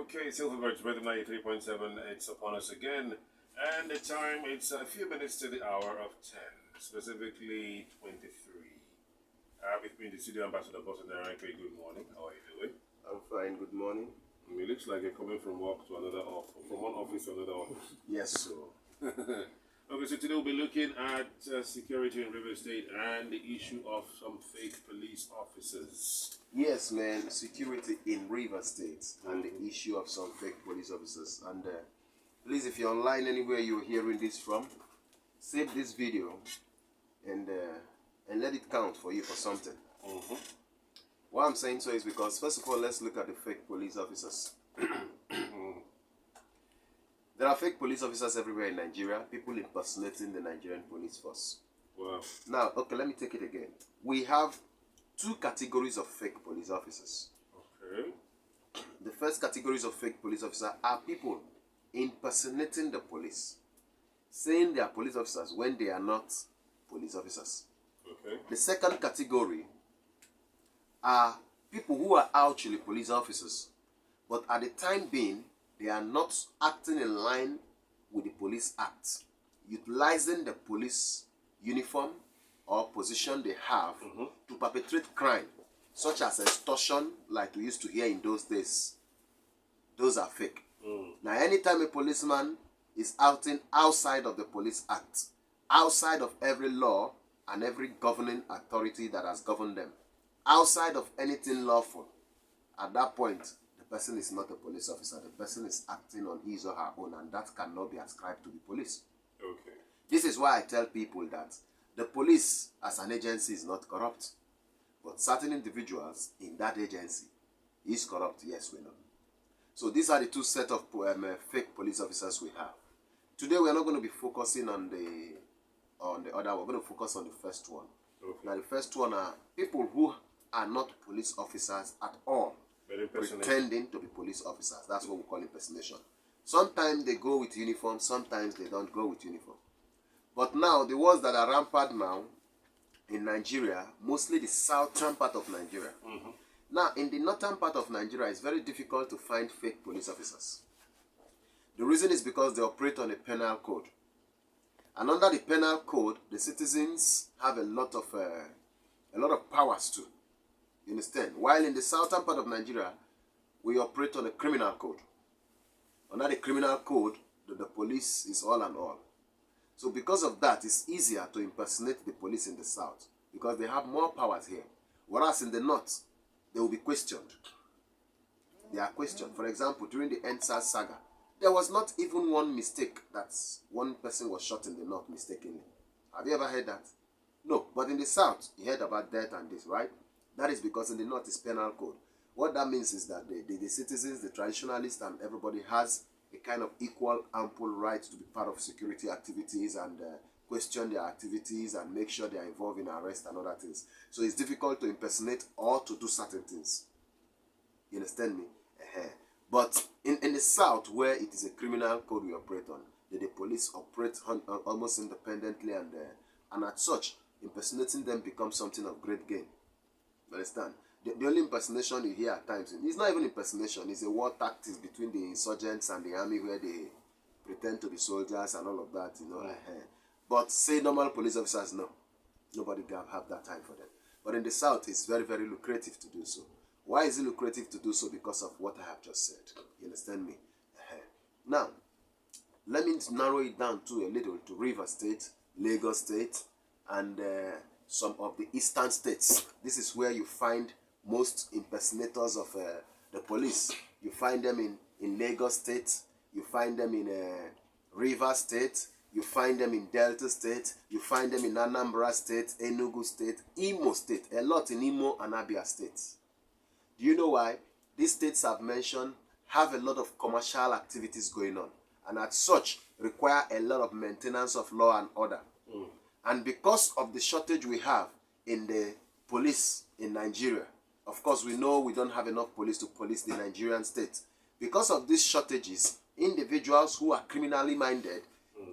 Okay, Silverbirds Rhythm 93.7, it's upon us again. And the time, it's a few minutes to the hour of 10, specifically 23. With me, the studio ambassador, Boston Directly. Good morning. How are you doing? I'm fine, good morning. It looks like you're coming from work to another office, from one office to another office. Yes, sir. Okay, so today we'll be looking at security in River State and the issue of some fake police officers. Yes, man, security in River State and the issue of some fake police officers. And please, if you're online anywhere you're hearing this from, save this video and let it count for you for something. Why I'm saying so is because, first of all, let's look at the fake police officers. There are fake police officers everywhere in Nigeria, people impersonating the Nigerian police force. Wow. Now, okay, let me take it again. We have two categories of fake police officers. Okay. The first categories of fake police officers are people impersonating the police, saying they are police officers when they are not police officers. Okay. The second category are people who are actually police officers, but at the time being, they are not acting in line with the Police Act, utilizing the police uniform or position they have to perpetrate crime, such as extortion, like we used to hear in those days. Those are fake. Now, anytime a policeman is acting outside of the Police Act, outside of every law and every governing authority that has governed them, outside of anything lawful, at that point, the person is not a police officer. The person is acting on his or her own, and that cannot be ascribed to the police. Okay. This is why I tell people that the police as an agency is not corrupt, but certain individuals in that agency is corrupt. Yes, we know. So these are the two set of fake police officers we have. Today we are not going to be focusing on the other. We're going to focus on the first one. Okay. Now the first one are people who are not police officers at all, pretending to be police officers. That's what we call impersonation. Sometimes they go with uniform, sometimes they don't go with uniform. But now, the ones that are rampant now in Nigeria, mostly the southern part of Nigeria. Now, in the northern part of Nigeria, it's very difficult to find fake police officers. The reason is because they operate on a penal code. And under the penal code, the citizens have a lot of powers too. You understand? While in the southern part of Nigeria, we operate on a criminal code. Under the criminal code, the police is all and all. So because of that, it's easier to impersonate the police in the south because they have more powers here. Whereas in the north, they will be questioned. They are questioned. For example, during the EndSARS saga, there was not even one mistake that one person was shot in the north mistakenly. Have you ever heard that? No. But in the south, you heard about death and this, right? That is because in the north is penal code. What that means is that the citizens, the traditionalists, and everybody has a kind of equal, ample right to be part of security activities and question their activities and make sure they are involved in arrest and other things. So it's difficult to impersonate or to do certain things. You understand me? But in the south, where it is a criminal code we operate on, the police operate almost independently, and as such, impersonating them becomes something of great gain. You understand? The only impersonation you hear at times, it's not even impersonation, it's a war tactics between the insurgents and the army where they pretend to be soldiers and all of that, you know. But say normal police officers, no. Nobody can have that time for them. But in the south, it's very, very lucrative to do so. Why is it lucrative to do so? Because of what I have just said. You understand me? Now, let me narrow it down to a little to River State, Lagos State, and some of the eastern states. This is where you find most impersonators of the police. You find them in Lagos State, you find them in River State, you find them in Delta State, you find them in Anambra State, Enugu State, Imo State, a lot in Imo and Abia states. Do you know why? These states I've mentioned have a lot of commercial activities going on, and as such require a lot of maintenance of law and order. And because of the shortage we have in the police in Nigeria, of course we know we don't have enough police to police the Nigerian state. Because of these shortages, individuals who are criminally minded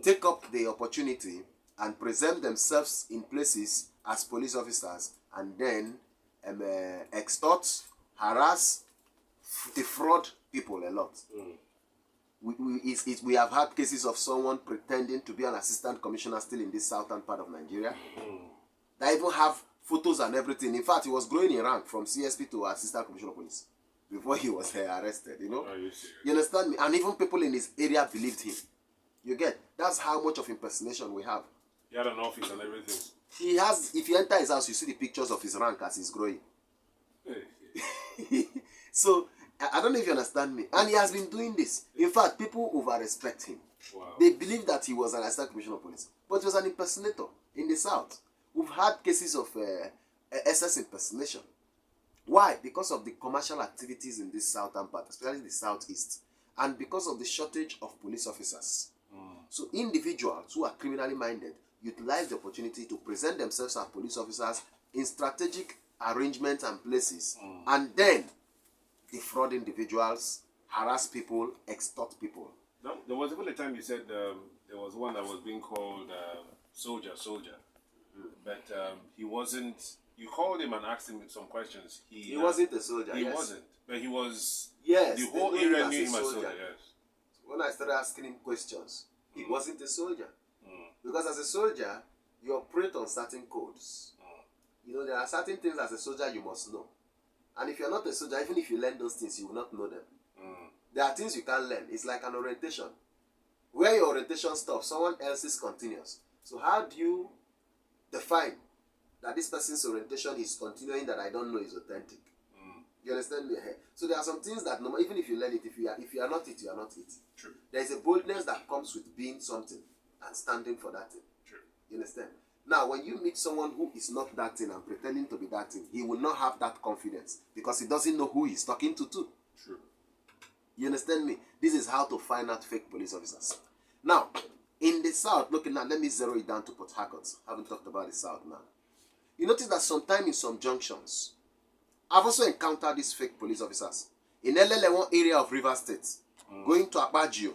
take up the opportunity and present themselves in places as police officers and then extort, harass, defraud people a lot. We have had cases of someone pretending to be an assistant commissioner still in this southern part of Nigeria. They even have photos and everything. In fact, he was growing in rank from CSP to assistant commissioner of police before he was arrested, you know. You understand me? And even people in his area believed him. You get? That's how much of impersonation we have. He had an office and everything. He has, if you enter his house, you see the pictures of his rank as he's growing. So, I don't know if you understand me. And he has been doing this. In fact, people over-respect him. Wow. They believe that he was an assistant commissioner of police. But he was an impersonator in the south. We've had cases of SS impersonation. Why? Because of the commercial activities in this southern part, especially the southeast. And because of the shortage of police officers. So individuals who are criminally minded utilize the opportunity to present themselves as police officers in strategic arrangements and places, and then defraud individuals, harass people, extort people. No, there was even a time you said there was one that was being called soldier, but he wasn't. You called him and asked him some questions. He wasn't a soldier. He yes. wasn't, but he was. Yes, the whole area knew him as soldier. Yes. When I started asking him questions, he wasn't a soldier. Because as a soldier, you operate on certain codes. You know, there are certain things as a soldier you must know. And if you're not a soldier, even if you learn those things, you will not know them. There are things you can't learn. It's like an orientation. Where your orientation stops, someone else's continues. So how do you define that this person's orientation is continuing that I don't know is authentic? You understand me? So there are some things that even if you learn it, if you are not it, you are not it. True. There is a boldness that comes with being something and standing for that thing. True. You understand? Now, when you meet someone who is not that thing and pretending to be that thing, he will not have that confidence because he doesn't know who he's talking to too. True. You understand me? This is how to find out fake police officers. Now, in the south, looking at, let me zero it down to Port Harcourt. I haven't talked about the south now. You notice that sometimes in some junctions, I've also encountered these fake police officers. In Elelewon area of River State, going to Akpajio.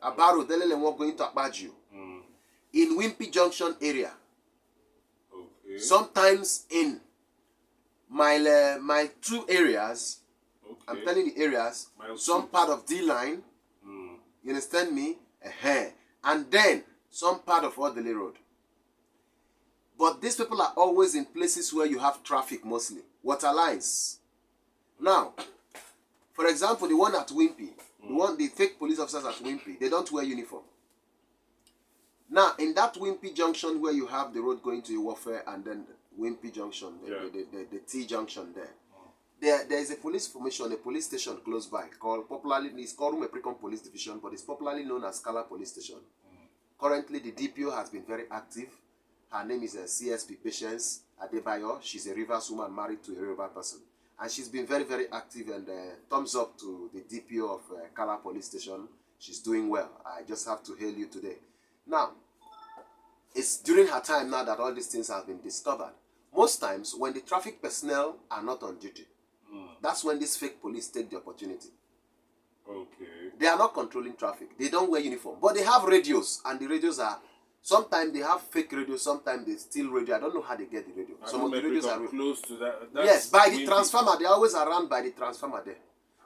Abaro, Elelewon going to Akpajio. In Wimpy Junction area. Okay. Sometimes in my two areas, Okay. I'm telling the areas, some part of D-line, you understand me? And then some part of Odele Road. But these people are always in places where you have traffic mostly. Water lines. Now, for example, the one at Wimpy, the fake police officers at Wimpy, they don't wear uniform. Now, in that Wimpy Junction where you have the road going to Iwofe and then Wimpy Junction, the T Junction there is a police formation, a police station close by called it's called Umeprekon Police Division, but it's popularly known as Kala Police Station. Currently, the DPO has been very active. Her name is CSP Patience Adebayo. She's a Rivers woman married to a River person. And she's been very, very active, and thumbs up to the DPO of Kala Police Station. She's doing well. I just have to hail you today. Now, it's during her time now that all these things have been discovered. Most times, when the traffic personnel are not on duty, that's when these fake police take the opportunity. Okay. They are not controlling traffic. They don't wear uniform. But they have radios, and the radios are... Sometimes they have fake radio, sometimes they steal radio. I don't know how they get the radio. Some of the radios are close to that. Yes, by the transformer. They're always around by the transformer there.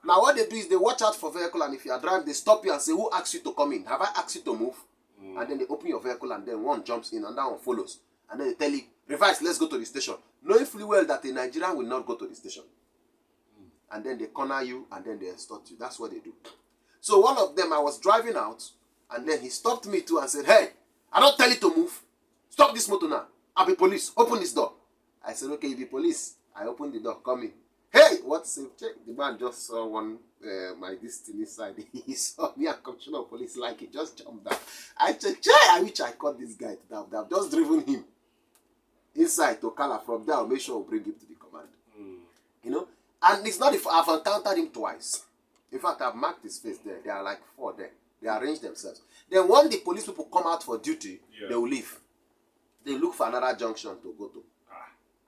Now what they do is they watch out for vehicle, and if you are driving, they stop you and say, who asked you to come in? Have I asked you to move? And then they open your vehicle, and then one jumps in and that one follows. And then they tell you, revise, let's go to the station. Knowing fully well that a Nigerian will not go to the station. And then they corner you, and then they extort you. That's what they do. So one of them, I was driving out, and then he stopped me too and said, hey, I don't tell you to move. Stop this motor now. I'll be police. Open this door. I said, okay, you be police. I opened the door. Come in. Hey, what's it? The man just saw my destiny side. He saw me and commissioner of police like he just jumped down. I said, I wish I caught this guy. I've just driven him inside to Kala. From there, I'll make sure I'll bring him to the command. You know? And it's not if I've encountered him twice. In fact, I've marked his face there. There are like 4 there. They arrange themselves. Then when the police people come out for duty, they will leave. They look for another junction to go to.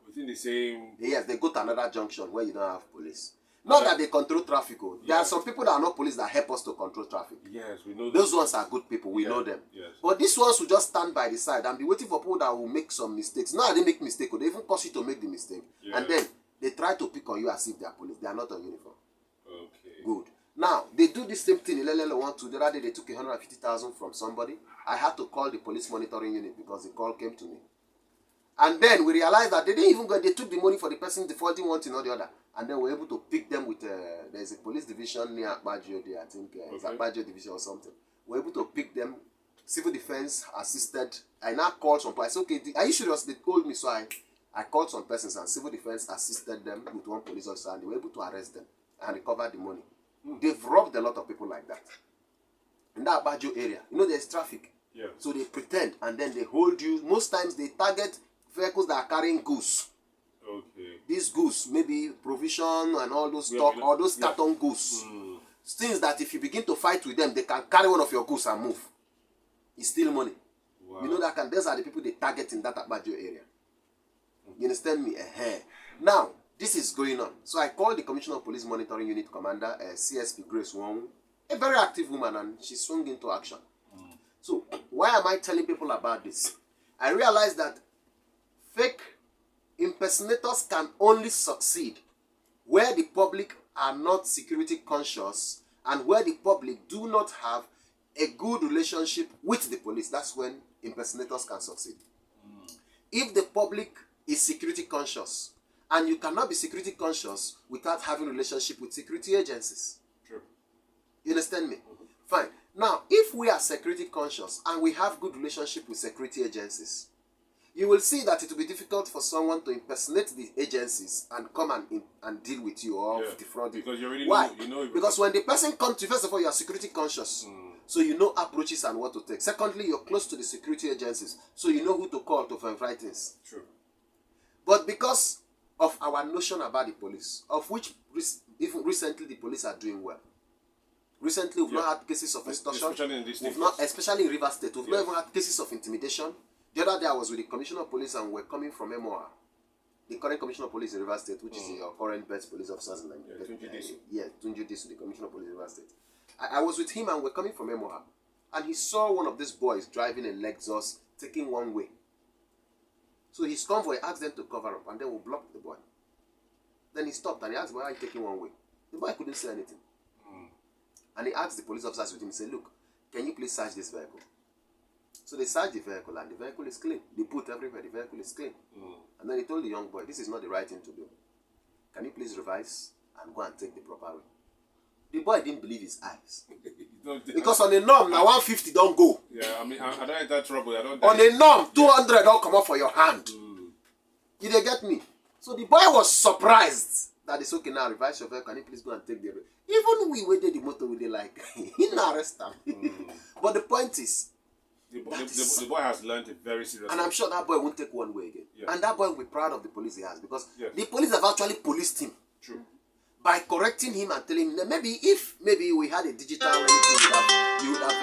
Within the same... Yes, they go to another junction where you don't have police. Not that they control traffic. There are some people that are not police that help us to control traffic. Yes, we know those ones are good people. We know them. Yes. But these ones will just stand by the side and be waiting for people that will make some mistakes. Now they make mistake. They even cause you to make the mistake. And then they try to pick on you as if they are police. They are not on uniform. Okay. Good. Now, they do the same thing in Lelele 1-2. The other day, they took 150,000 from somebody. I had to call the police monitoring unit because the call came to me. And then we realized that they didn't even go, they took the money for the person defaulting one thing or the other. And then we were able to pick them with, there's a police division near Akbajo there, I think, it's Akbajo division or something. We were able to pick them. Civil defense assisted. I now called some people. I said, okay, are you serious? They told me, so I called some persons and civil defense assisted them with one police officer and they were able to arrest them and recover the money. They've robbed a lot of people like that. In that Akbajo area, you know, there's traffic. Yeah. So they pretend and then they hold you. Most times they target vehicles that are carrying goods. Okay. These goods, maybe provision and all those stock, or those carton goods. Things that if you begin to fight with them, they can carry one of your goods and move. It's still money. Wow. You know that those are the people they target in that Akbajo area. You understand me? Now, this is going on. So I called the Commissioner of Police Monitoring Unit Commander, CSP Grace Wong, a very active woman, and she swung into action. So why am I telling people about this? I realized that fake impersonators can only succeed where the public are not security conscious and where the public do not have a good relationship with the police. That's when impersonators can succeed. If the public is security conscious, and you cannot be security conscious without having a relationship with security agencies. True. You understand me? Fine. Now, if we are security conscious and we have good relationship with security agencies, you will see that it will be difficult for someone to impersonate the agencies and come and deal with you or defraud you. Because you already Why? know Because when the person comes to you, first of all, you are security conscious. So you know approaches and what to take. Secondly, you're close to the security agencies. So you know who to call to verify things. True. But because of our notion about the police, of which even recently the police are doing well. Recently, we've not had cases of extortion. Especially in Rivers State. We've not even had cases of intimidation. The other day, I was with the Commissioner of Police and we're coming from MOR. The current Commissioner of Police in Rivers State, which is your current best police officers in Nigeria. Tunji Disu, the Commissioner of Police in Rivers State. I was with him and we're coming from MOR. And he saw one of these boys driving a Lexus, taking one way. So his convoy asked them to cover up and then we blocked the boy. Then he stopped and he asked, why are you taking one way? The boy couldn't say anything. And he asked the police officers with him, he said, look, can you please search this vehicle? So they searched the vehicle and the vehicle is clean. They put everywhere, the vehicle is clean. And then he told the young boy, this is not the right thing to do. Can you please revise and go and take the proper way? The boy didn't believe his eyes. Because on a norm, now 150 don't go. Yeah, I mean, I don't enter trouble. I don't. On a norm, 200 don't come up for your hand. Did they get me? So the boy was surprised that it's okay now, revise your vehicle. Can you please go and take the way? Even we waited the motor, we like, he didn't arrest him. But the point is, the boy has learned it very seriously. And I'm sure that boy won't take one way again. Yeah. And that boy will be proud of the police he has because the police have actually policed him. True. By correcting him and telling him that maybe we had a digital anything, you would have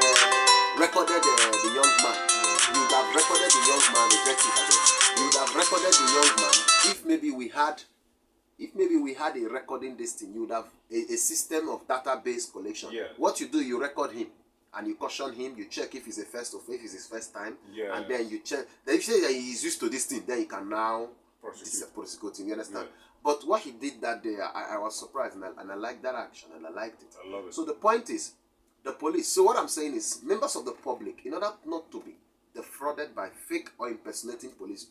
recorded the young man. You would have recorded the young man, you would have recorded the young man. If maybe we had a recording this thing, you would have a system of database collection. Yeah. What you do, you record him and you caution him, you check if it's a first or if it's his first time. Yeah. And then you check. Then if you say that he's used to this thing, then you can now prosecute him. You understand? Yeah. But what he did that day, I was surprised and I liked that action and I liked it. I love it. So the point is, the police. So what I'm saying is, members of the public, in order not to be defrauded by fake or impersonating police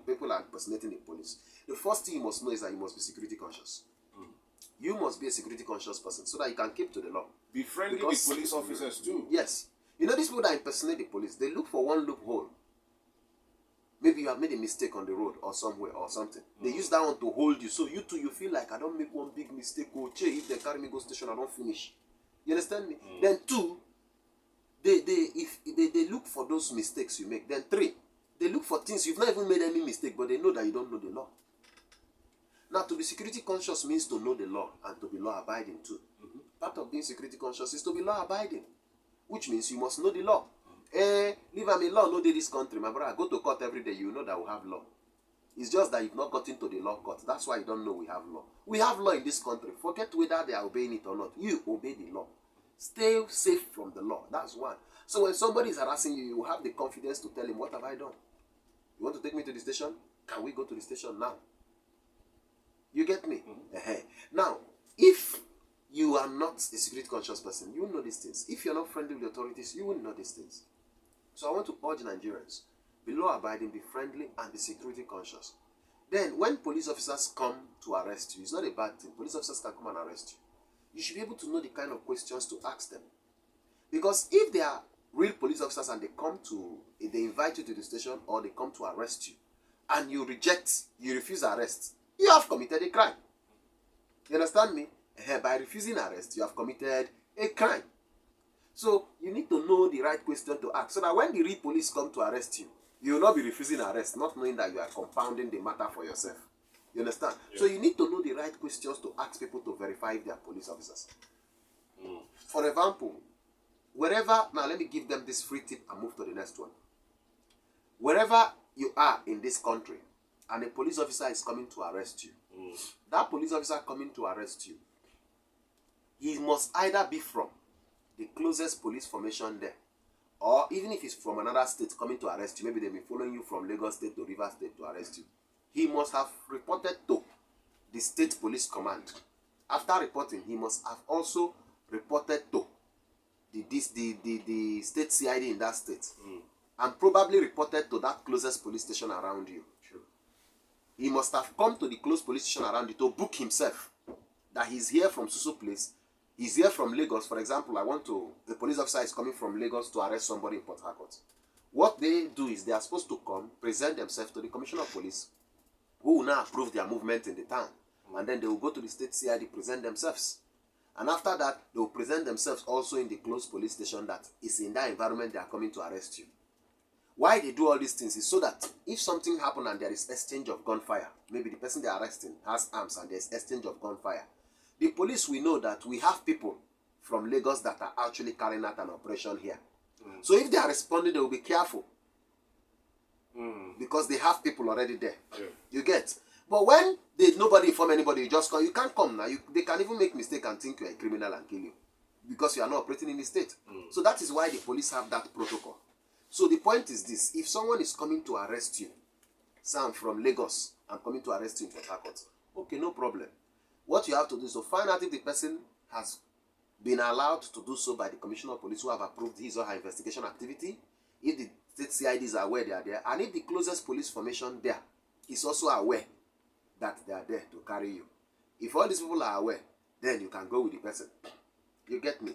people are impersonating the police. The first thing you must know is that you must be security conscious. You must be a security conscious person so that you can keep to the law. Be friendly with police officers too. Yes. You know these people that impersonate the police, they look for one loophole. Maybe you have made a mistake on the road or somewhere or something. They use that one to hold you. So you too, you feel like I don't make one big mistake. Oh, if they carry me go station, I don't finish. You understand me? Then two, they look for those mistakes you make. Then three, they look for things you've not even made any mistake, but they know that you don't know the law. Now, to be security conscious means to know the law and to be law abiding too. Part of being security conscious is to be law abiding, which means you must know the law. Leave me law, no day this country. My brother, go to court every day, you know that we have law. It's just that you've not got into the law court. That's why you don't know we have law. We have law in this country. Forget whether they are obeying it or not. You obey the law. Stay safe from the law. That's one. So when somebody is harassing you, you have the confidence to tell him, what have I done? You want to take me to the station? Can we go to the station now? You get me? Now, if you are not a security conscious person, you will know these things. If you're not friendly with the authorities, you will know these things. So I want to urge Nigerians, be law-abiding, be friendly, and be security conscious. Then, when police officers come to arrest you, it's not a bad thing. Police officers can come and arrest you. You should be able to know the kind of questions to ask them. Because if they are real police officers and they invite you to the station or they come to arrest you, and you refuse arrest, you have committed a crime. You understand me? By refusing arrest, you have committed a crime. So you need to know the right question to ask, so that when the real police come to arrest you, you will not be refusing arrest, not knowing that you are compounding the matter for yourself. You understand? Yeah. So you need to know the right questions to ask people to verify if they are police officers. For example, now let me give them this free tip and move to the next one. Wherever you are in this country and a police officer is coming to arrest you, that police officer coming to arrest you, he must either be from the closest police formation there, or even if he's from another state coming to arrest you, maybe they've been following you from Lagos State to Rivers State to arrest you, he must have reported to the state police command. After reporting, he must have also reported to the state CID in that state, and probably reported to that closest police station around you. Sure. He must have come to the close police station around you to book himself that he's here from Susu place. He's here from Lagos. For example, the police officer is coming from Lagos to arrest somebody in Port Harcourt. What they do is they are supposed to come, present themselves to the Commissioner of Police, who will now approve their movement in the town. And then they will go to the state CID, present themselves. And after that, they will present themselves also in the close police station that is in that environment they are coming to arrest you. Why they do all these things is so that if something happens and there is exchange of gunfire, maybe the person they are arresting has arms and there is exchange of gunfire, the police will know that we have people from Lagos that are actually carrying out an operation here. So if they are responding, they will be careful. Because they have people already there. Yeah. You get? But when nobody inform anybody, you just come. You can't come now. They can even make mistake and think you are a criminal and kill you. Because you are not operating in the state. So that is why the police have that protocol. So the point is this. If someone is coming to arrest you, say I'm from Lagos, I'm coming to arrest you in Port Harcourt. Okay, no problem. What you have to do is to find out if the person has been allowed to do so by the Commissioner of Police who have approved his or her investigation activity, if the state CIDs are aware they are there, and if the closest police formation there is also aware that they are there to carry you. If all these people are aware, then you can go with the person. You get me?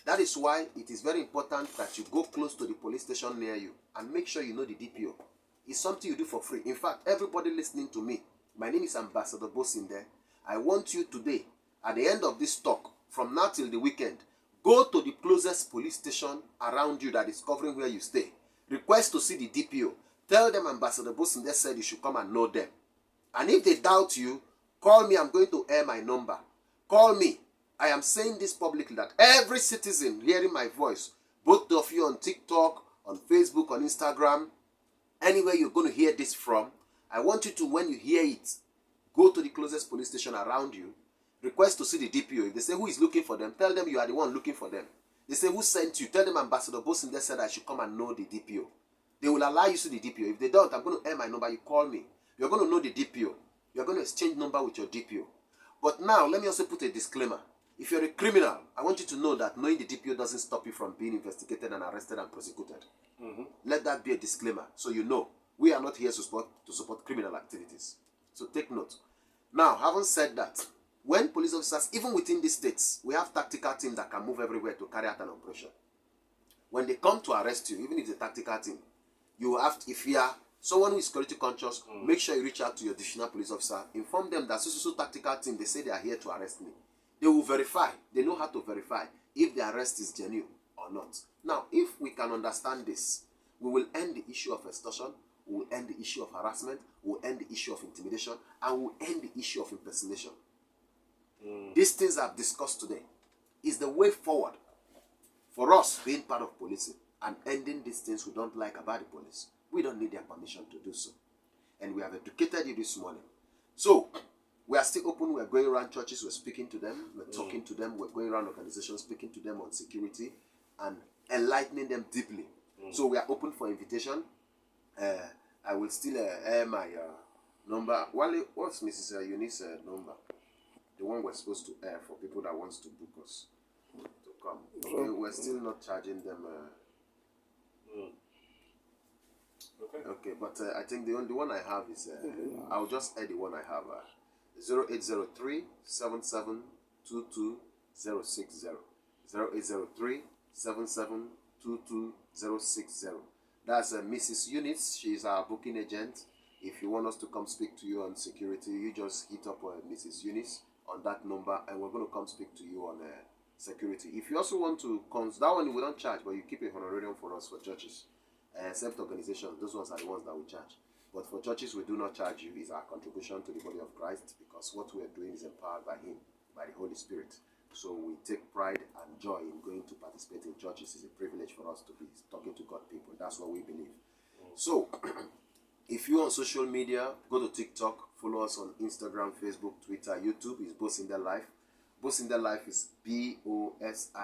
That is why it is very important that you go close to the police station near you and make sure you know the DPO. It's something you do for free. In fact, everybody listening to me, my name is Ambassador Bosinde. I want you today, at the end of this talk, from now till the weekend, go to the closest police station around you that is covering where you stay. Request to see the DPO. Tell them Ambassador Bosinde said you should come and know them. And if they doubt you, call me. I'm going to air my number. Call me. I am saying this publicly that every citizen hearing my voice, both of you on TikTok, on Facebook, on Instagram, anywhere you're going to hear this from, I want you to, when you hear it, go to the closest police station around you, request to see the DPO. If they say who is looking for them, tell them you are the one looking for them. They say who sent you, tell them Ambassador Bosinde said I should come and know the DPO. They will allow you to see the DPO. If they don't, I'm going to air my number, you call me. You're going to know the DPO. You're going to exchange number with your DPO. But now, let me also put a disclaimer. If you're a criminal, I want you to know that knowing the DPO doesn't stop you from being investigated and arrested and prosecuted. Let that be a disclaimer, so you know. We are not here to support criminal activities. So take note. Now, having said that, when police officers, even within the states, we have tactical teams that can move everywhere to carry out an operation. When they come to arrest you, even if it's a tactical team, you have to, if you are someone who is security conscious, make sure you reach out to your divisional police officer, inform them that so tactical team, they say they are here to arrest me. They will verify. They know how to verify if the arrest is genuine or not. Now, if we can understand this, we will end the issue of extortion, we will end the issue of harassment, we will end the issue of intimidation, and we will end the issue of impersonation. These things I've discussed today is the way forward for us being part of policing and ending these things we don't like about the police. We don't need their permission to do so. And we have educated you this morning. So, we are still open. We're going around churches. We're speaking to them. We're talking to them. We're going around organizations, speaking to them on security and enlightening them deeply. So, we are open for invitation. I will still air my number. What's Mrs. Eunice's number? the one we're supposed to air for people that wants to book us to come. Okay, we're still not charging them. Okay, but I think the only one I have is I'll just add the one I have. 0803 7722 060. 0803 7722 060. That's Mrs. Eunice. She's our booking agent. If you want us to come speak to you on security, you just hit up Mrs. Eunice on that number, and we're going to come speak to you on security. If you also want to that one we don't charge, but you keep a honorarium for us for churches. Except organizations, those ones are the ones that we charge. But for churches, we do not charge you. It's our contribution to the body of Christ, because what we are doing is empowered by Him, by the Holy Spirit. So we take pride and joy in going to participate in churches. It's a privilege for us to be talking to God people. That's what we believe. So, if you're on social media, go to TikTok, follow us on Instagram, Facebook, Twitter, YouTube. It's Bosinda Life. Bosinda Life is BOSINDELIVE.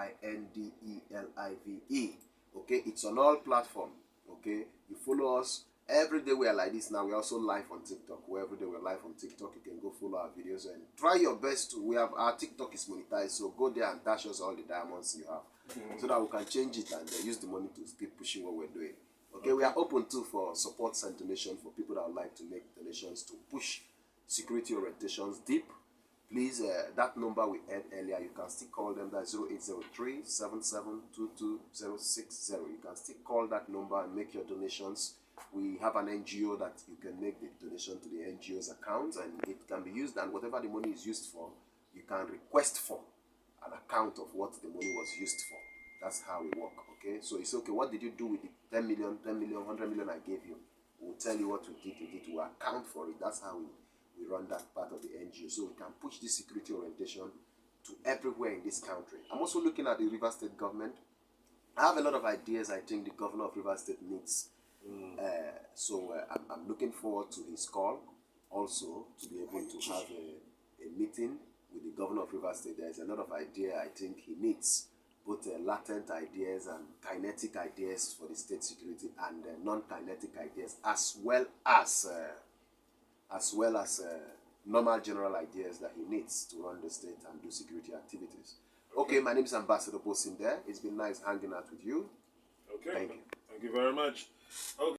Okay, it's on all platforms. Okay, you follow us. Every day we are like this now. We're also live on TikTok. Every day we're live on TikTok. You can go follow our videos and try your best to. Our TikTok is monetized, so go there and dash us all the diamonds you have, so that we can change it and use the money to keep pushing what we're doing. Okay, we are open too for supports and donations for people that would like to make donations to push security orientations deep. Please, that number we had earlier, you can still call them. That's 0803 7722 060. You can still call that number and make your donations. We have an NGO that you can make the donation to the NGO's account, and it can be used, and whatever the money is used for, you can request for an account of what the money was used for. That's how we work, okay? So it's okay, what did you do with the 10 million, 100 million I gave you? We'll tell you what we did with it. We'll account for it. That's how we run that part of the NGO. So we can push this security orientation to everywhere in this country. I'm also looking at the Rivers State government. I have a lot of ideas I think the governor of Rivers State needs. So I'm looking forward to his call also to be able to have a meeting with the governor of Rivers State. There's a lot of idea I think he needs, both latent ideas and kinetic ideas for the state security, and non-kinetic ideas, as well as normal general ideas that he needs to run the state and do security activities. Okay, my name is Ambassador Bosinda. It's been nice hanging out with you. Okay. Thank you. Thank you very much. Okay.